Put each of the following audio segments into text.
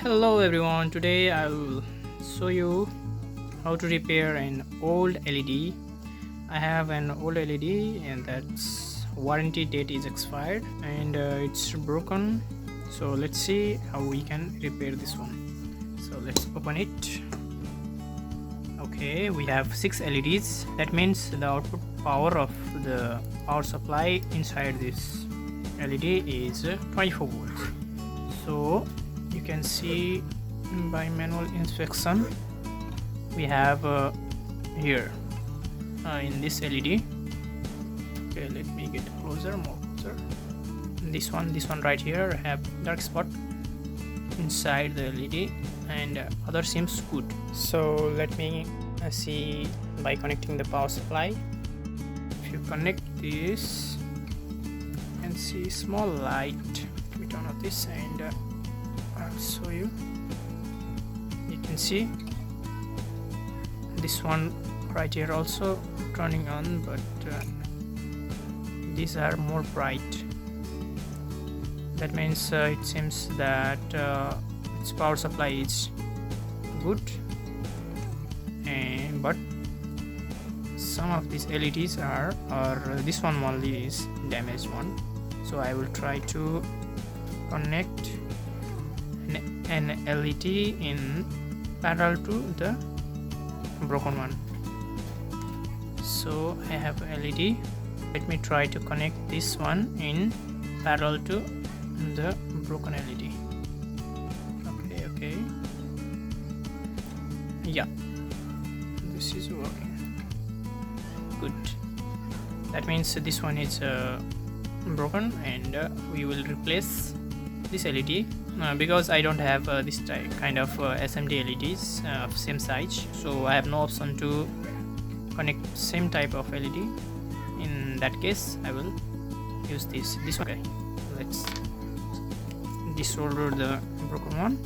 Hello everyone, today I'll show you how to repair an old LED. I have an old LED and that's warranty date is expired and it's broken. So let's see how we can repair this one. So let's open it. Okay, we have 6 LEDs. That means the output power of the power supply inside this LED is 24 volts. So you can see by manual inspection we have here in this LED. Okay, let me get more closer. This one right here have dark spot inside the LED and other seems good. So let me see by connecting the power supply. If you connect this and see small light, we turn on this and I'll show you. You can see this one right here also turning on, but these are more bright. That means it seems that its power supply is good, but some of these LEDs are, or this one only is damaged one. So I will try to connect an LED in parallel to the broken one. So I have LED. Let me try to connect this one in parallel to the broken LED. Okay, yeah, this is working good. That means this one is broken and we will replace this LED because I don't have this kind of SMD LEDs of same size, so I have no option to connect same type of LED. In that case I will use this one. Okay, let's desolder the broken one.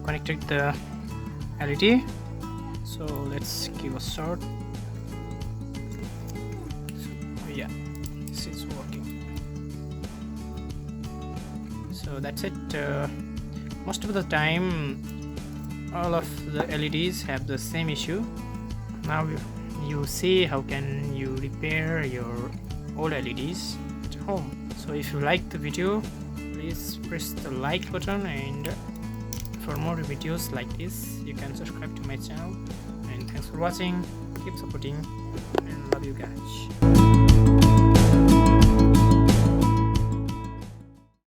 Connected the LED, so let's give a shot. So, yeah, this is working. So that's it. Most of the time all of the LEDs have the same issue. Now you see how can you repair your old LEDs at home. So if you like the video, please press the like button, and for more videos like this you can subscribe to my channel. And thanks for watching, keep supporting, and love you guys.